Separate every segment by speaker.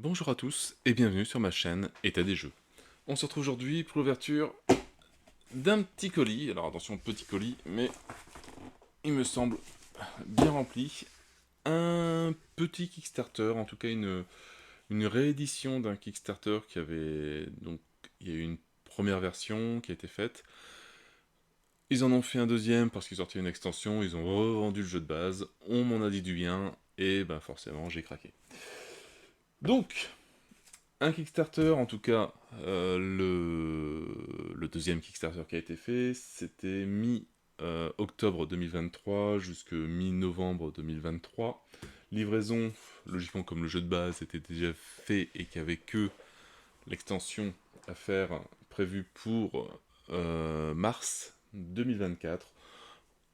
Speaker 1: Bonjour à tous et bienvenue sur ma chaîne État des jeux. On se retrouve aujourd'hui pour l'ouverture d'un petit colis. Alors attention, petit colis, mais il me semble bien rempli. Un petit Kickstarter, en tout cas une réédition d'un Kickstarter qui avait... Donc, il y a eu une première version qui a été faite. Ils en ont fait un deuxième parce qu'ils sortaient une extension, ils ont revendu le jeu de base, on m'en a dit du bien, et ben forcément j'ai craqué. Donc, un Kickstarter, en tout cas, le deuxième Kickstarter qui a été fait, c'était mi-octobre 2023 jusque mi-novembre 2023. Livraison, logiquement comme le jeu de base était déjà fait et qu'il n'y avait que l'extension à faire prévue pour mars 2024.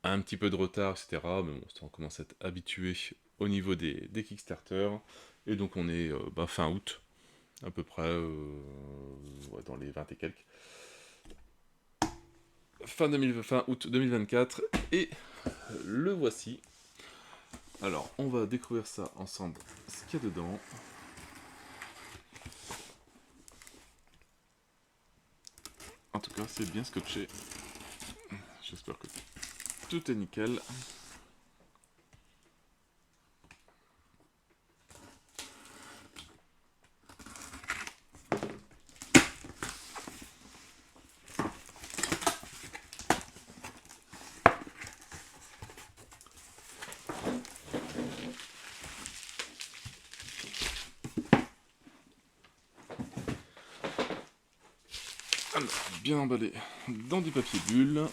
Speaker 1: Un petit peu de retard, etc. Mais bon, on commence à être habitué au niveau des Kickstarter. Et donc on est fin août à peu près ouais, dans les 20 et quelques. Fin août 2024, et le voici. Alors, on va découvrir ça ensemble, ce qu'il y a dedans. En tout cas, c'est bien scotché. J'espère que tout est nickel. Alors, bien emballé dans du papier bulle.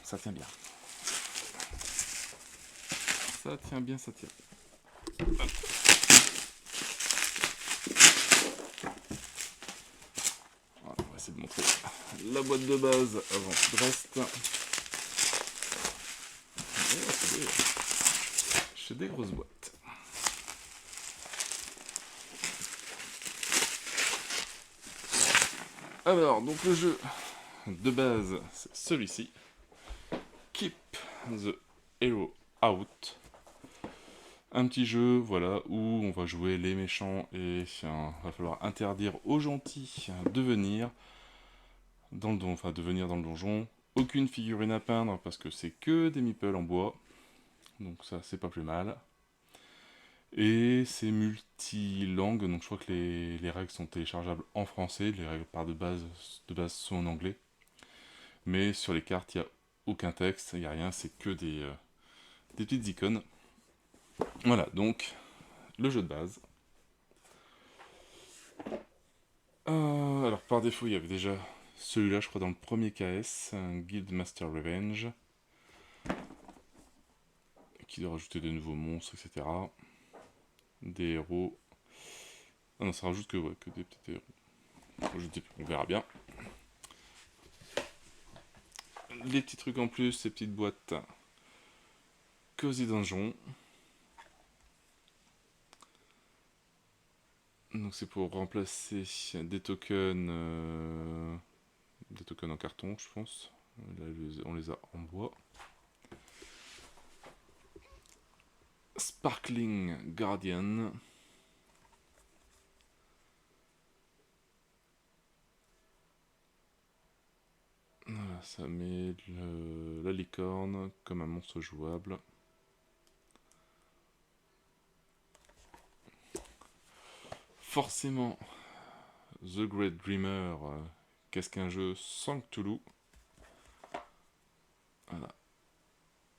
Speaker 1: Ça tient bien. Ça tient bien, ça tient. Hop. Voilà, on va essayer de montrer la boîte de base avant tout le reste. C'est des grosses boîtes. Alors, donc le jeu de base, c'est celui-ci. Keep the Hero Out. Un petit jeu, voilà, où on va jouer les méchants et va falloir interdire aux gentils de venir dans le donjon. Aucune figurine à peindre parce que c'est que des meeples en bois. Donc ça, c'est pas plus mal. Et c'est multilangue, donc je crois que les règles sont téléchargeables en français, les règles de base sont en anglais. Mais sur les cartes, il n'y a aucun texte, il n'y a rien, c'est que des petites icônes. Voilà, donc le jeu de base. Alors par défaut, il y avait déjà celui-là, je crois, dans le premier KS, un Guild Master Revenge, qui doit rajouter de nouveaux monstres, etc. Des héros. Ah non, ça rajoute que des petits héros. On verra bien. Les petits trucs en plus, ces petites boîtes Cozy Dungeon. Donc c'est pour remplacer des tokens en carton, je pense. Là, on les a en bois. Sparkling Guardian. Voilà, ça met la licorne comme un monstre jouable. Forcément, The Great Dreamer, qu'est-ce qu'un jeu sans Cthulhu. Voilà.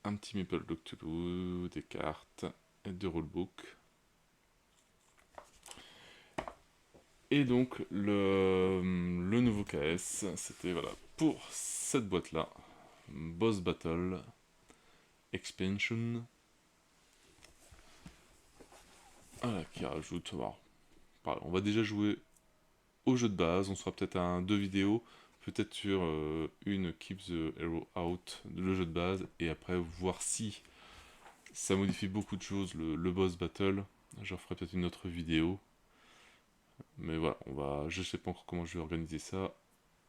Speaker 1: Un petit meeple de Cthulhu, des cartes et de rulebook. Et donc le nouveau KS, c'était voilà pour cette boîte là, Boss Battle Expansion. Voilà, qui rajoute. Alors, on va déjà jouer au jeu de base, on sera peut-être à deux vidéos, peut-être sur une Keep the Hero Out, le jeu de base, et après voir si ça modifie beaucoup de choses, le boss battle. J'en ferai peut-être une autre vidéo. Mais voilà, je sais pas encore comment je vais organiser ça,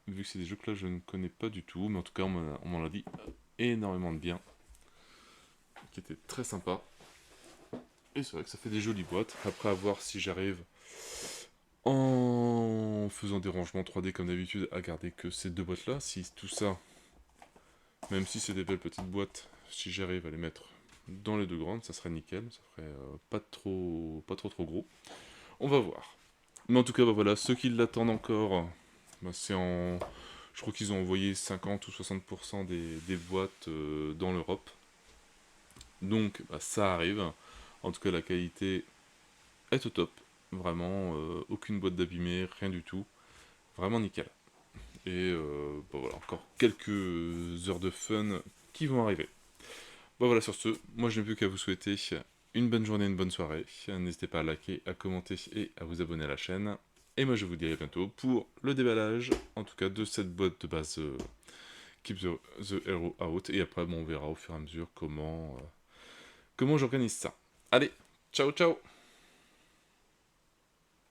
Speaker 1: vu que c'est des jeux que là je ne connais pas du tout, mais en tout cas on m'en a dit énormément de bien, qui était très sympa. Et c'est vrai que ça fait des jolies boîtes. Après, à voir si j'arrive, en faisant des rangements 3D comme d'habitude, à garder que ces deux boîtes là. Si tout ça, même si c'est des belles petites boîtes, si j'arrive à les mettre dans les deux grandes, ça serait nickel. Ça ferait pas trop gros. On va voir. Mais en tout cas, bah voilà, ceux qui l'attendent encore, bah c'est en. Je crois qu'ils ont envoyé 50 ou 60% des boîtes dans l'Europe. Donc bah, ça arrive. En tout cas, la qualité est au top. Vraiment, aucune boîte d'abîmé, rien du tout. Vraiment nickel. Et bah voilà, encore quelques heures de fun qui vont arriver. Bah voilà, sur ce, moi je n'ai plus qu'à vous souhaiter une bonne journée, une bonne soirée. N'hésitez pas à liker, à commenter et à vous abonner à la chaîne. Et moi je vous dis à bientôt pour le déballage, en tout cas de cette boîte de base Keep the Hero Out. Et après, bon, on verra au fur et à mesure comment j'organise ça. Allez, ciao ciao!